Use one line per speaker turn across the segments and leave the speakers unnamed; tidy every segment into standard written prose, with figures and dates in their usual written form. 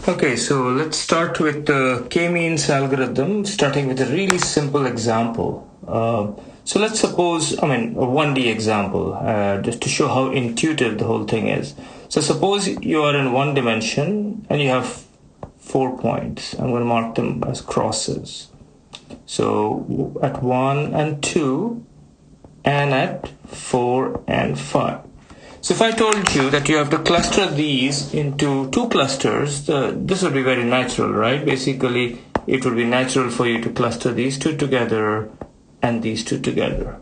Okay, so let's start with the K-means algorithm, starting with a really simple example. So let's suppose, a 1D example, just to show how intuitive the whole thing is. So suppose you are in one dimension and you have 4 points. I'm going to mark them as crosses. So at 1 and 2 and at 4 and 5. So if I told you that you have to cluster these into 2 clusters, this would be very natural, right? Basically, it would be natural for you to cluster these 2 together and these 2 together.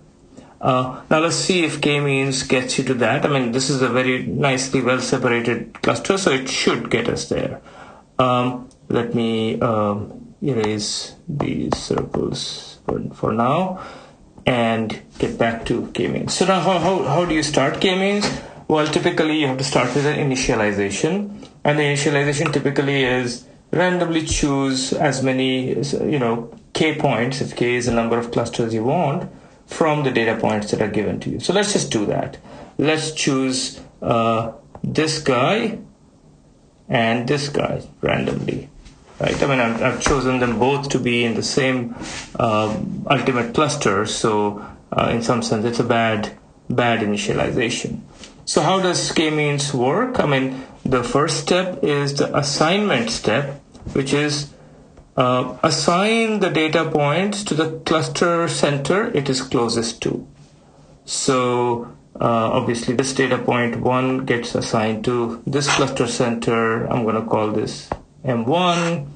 Now let's see if K-means gets you to that. This is a very nicely well-separated cluster, so it should get us there. Let me erase these circles for now and get back to K-means. So now how do you start K-means? Well, typically you have to start with an initialization, and the initialization typically is randomly choose as many, K points, if K is the number of clusters you want, from the data points that are given to you. So let's just do that. Let's choose this guy and this guy randomly, right? I've chosen them both to be in the same ultimate cluster, so in some sense it's a bad initialization. So how does K-means work? The first step is the assignment step, which is assign the data points to the cluster center it is closest to. So obviously this data point 1 gets assigned to this cluster center. I'm going to call this M1,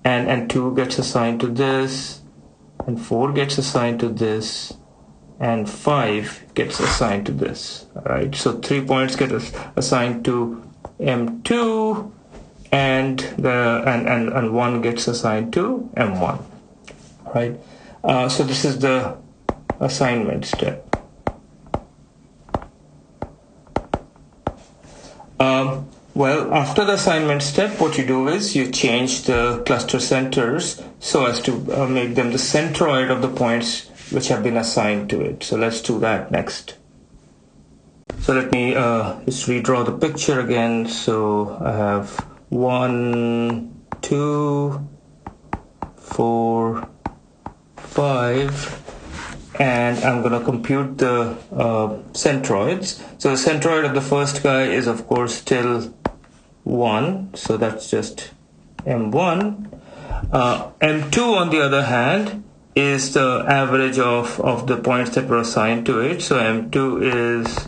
and 2 gets assigned to this, and 4 gets assigned to this, and 5 gets assigned to this. All right, so 3 points get assigned to M2, and 1 gets assigned to M1. Right. So this is the assignment step. Well, after the assignment step, what you do is you change the cluster centers so as to make them the centroid of the points which have been assigned to it. So let's do that next. So let me just redraw the picture again. So I have 1, 2, 4, 5, and I'm going to compute the centroids. So the centroid of the first guy is of course still 1, so that's just M1. M2 on the other hand is the average of the points that were assigned to it. So M2 is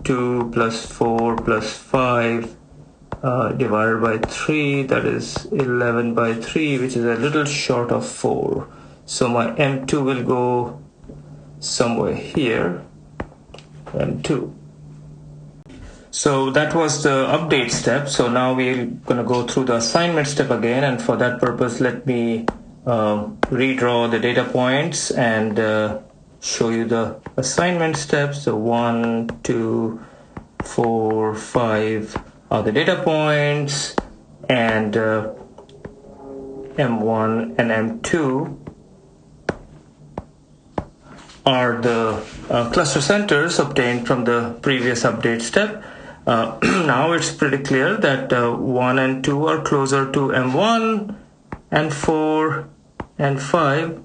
2 plus 4 plus 5 divided by 3, that is 11 by 3, which is a little short of 4. So my M2 will go somewhere here, M2. So that was the update step. So now we're going to go through the assignment step again, and for that purpose let me redraw the data points and show you the assignment steps. So 1, 2, 4, 5 are the data points, and M1 and M2 are the cluster centers obtained from the previous update step. Now it's pretty clear that 1 and 2 are closer to M1, and 4 and 5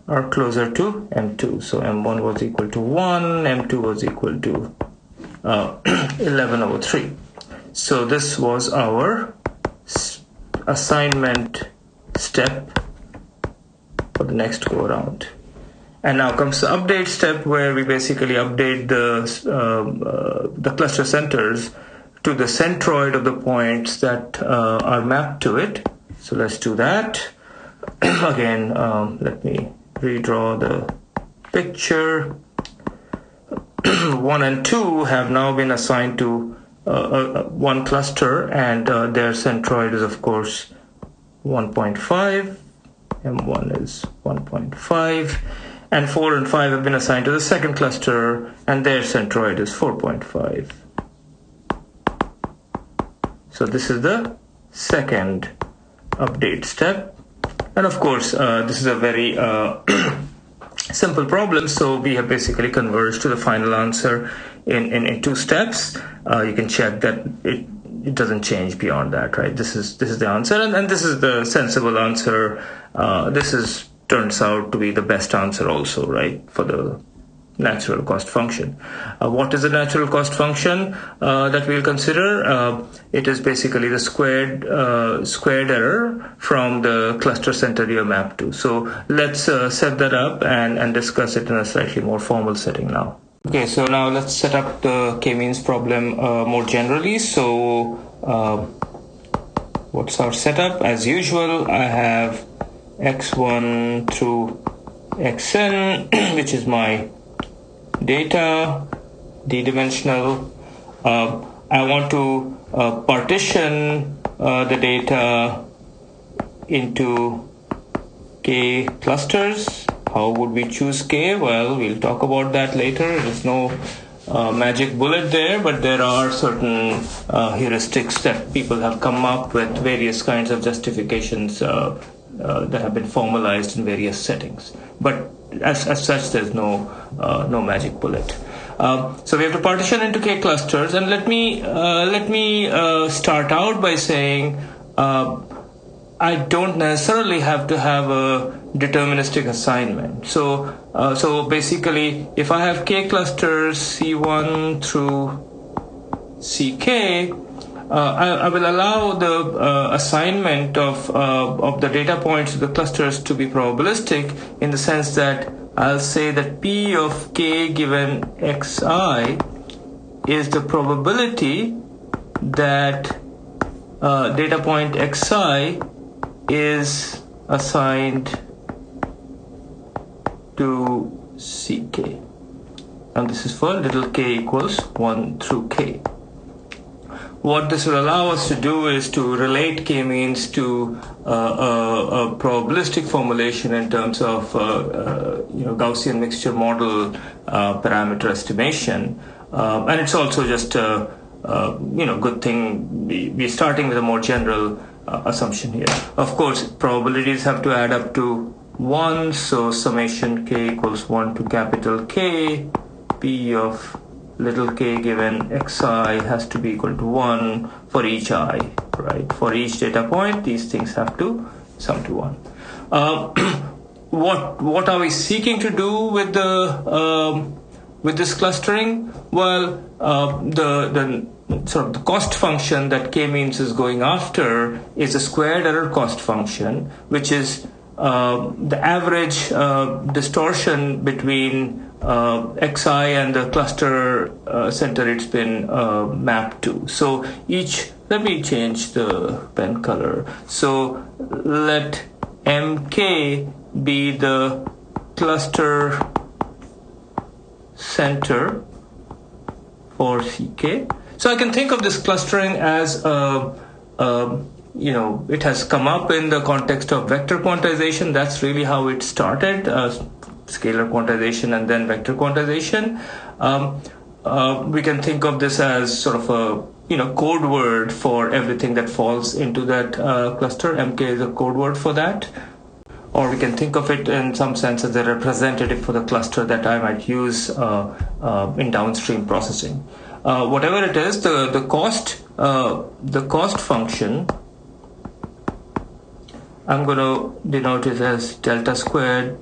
are closer to M2. So M1 was equal to 1, M2 was equal to 11 over 3. So this was our assignment step for the next go around. And now comes the update step, where we basically update the cluster centers to the centroid of the points that are mapped to it. So let's do that. Again, let me redraw the picture. 1 and 2 have now been assigned to one cluster, and their centroid is of course 1.5. M1 is 1.5. And 4 and 5 have been assigned to the second cluster, and their centroid is 4.5. So this is the second update step. And of course, this is a very simple problem, so we have basically converged to the final answer in 2 steps. You can check that it doesn't change beyond that, right? This is the answer, and this is the sensible answer. This turns out to be the best answer also, right, for the natural cost function. What is the natural cost function that we'll consider? It is basically the squared error from the cluster center you're mapped to. So let's set that up and discuss it in a slightly more formal setting now. Okay, so now let's set up the K-means problem more generally. So what's our setup? As usual, I have x1 through xn, which is my data, d-dimensional. I want to partition the data into k clusters. How would we choose k? Well, we'll talk about that later. There's no magic bullet there, but there are certain heuristics that people have come up with, various kinds of justifications that have been formalized in various settings. But as such, there's no magic bullet. So we have to partition into k clusters, and let me start out by saying I don't necessarily have to have a deterministic assignment. So basically, if I have k clusters C1 through Ck, I will allow the assignment of the data points to the clusters to be probabilistic, in the sense that I'll say that P of k given xi is the probability that data point xi is assigned to Ck. And this is for little k equals 1 through k. What this will allow us to do is to relate k-means to a probabilistic formulation in terms of Gaussian mixture model parameter estimation, and it's also just a good thing. We're starting with a more general assumption here. Of course, probabilities have to add up to 1, so summation k equals 1 to capital K. P of little k given xi has to be equal to 1 for each I, right? For each data point, these things have to sum to 1. What are we seeking to do with this clustering? Well, the sort of the cost function that k-means is going after is a squared error cost function, which is the average distortion between xi and the cluster center it's been mapped to. So let me change the pen color. So let mk be the cluster center for Ck. So I can think of this clustering as it has come up in the context of vector quantization. That's really how it started, scalar quantization and then vector quantization. We can think of this as sort of a code word for everything that falls into that cluster. Mk is a code word for that. Or we can think of it in some sense as a representative for the cluster that I might use in downstream processing. Whatever it is, the cost function, I'm going to denote it as delta squared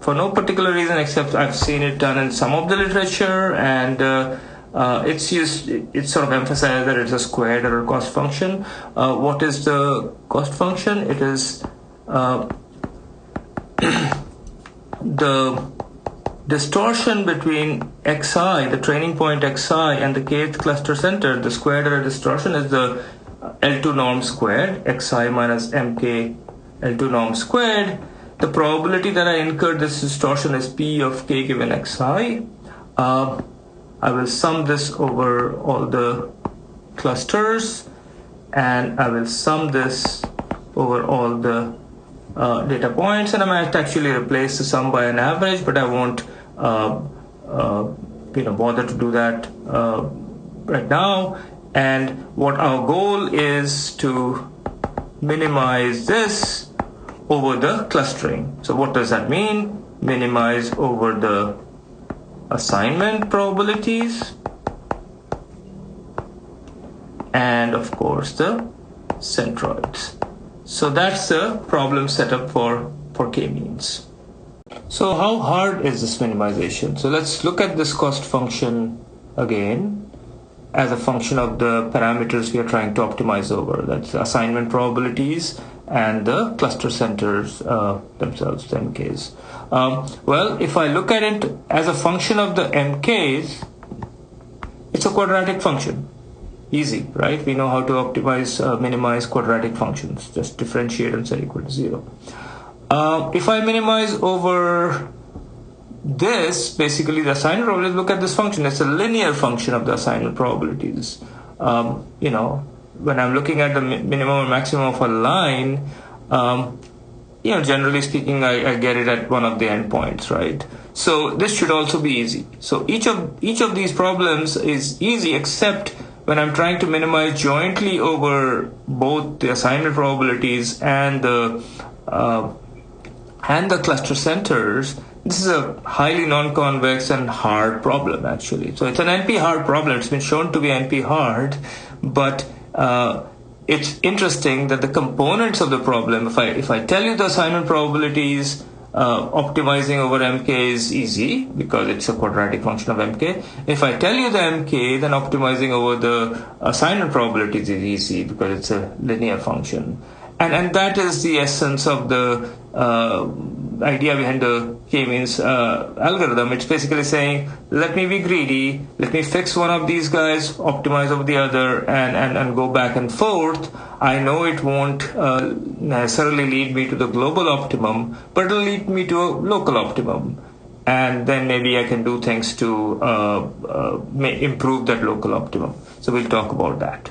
for no particular reason, except I've seen it done in some of the literature, and it's sort of emphasized that it's a squared error cost function. What is the cost function? It is the distortion between xi, the training point xi, and the kth cluster center. The squared error distortion is the L2 norm squared, xi minus mk L2 norm squared. The probability that I incurred this distortion is P of k given xi. I will sum this over all the clusters, and I will sum this over all the data points, and I might actually replace the sum by an average, but I won't bother to do that right now. And what our goal is to minimize this over the clustering. So what does that mean? Minimize over the assignment probabilities and of course the centroids. So that's the problem set up for K-means. So how hard is this minimization? So let's look at this cost function again as a function of the parameters we are trying to optimize over. That's assignment probabilities and the cluster centers themselves, the MKs. Well, if I look at it as a function of the MKs, it's a quadratic function. Easy, right? We know how to optimize, minimize quadratic functions. Just differentiate and set equal to 0. If I minimize over this, basically the assignment probabilities, look at this function. It's a linear function of the assignment probabilities. You know, when I'm looking at the minimum or maximum of a line, you know, generally speaking, I get it at one of the endpoints, right? So this should also be easy. So each of these problems is easy except when I'm trying to minimize jointly over both the assignment probabilities and the cluster centers. This is a highly non-convex and hard problem, actually. So it's an NP-hard problem. It's been shown to be NP-hard, but it's interesting that the components of the problem, if I tell you the assignment probabilities, optimizing over MK is easy because it's a quadratic function of MK. If I tell you the MK, then optimizing over the assignment probabilities is easy because it's a linear function. And that is the essence of the idea behind the K-means algorithm. It's basically saying, let me be greedy, let me fix one of these guys, optimize over the other, and go back and forth. I know it won't necessarily lead me to the global optimum, but it'll lead me to a local optimum. And then maybe I can do things to improve that local optimum. So we'll talk about that.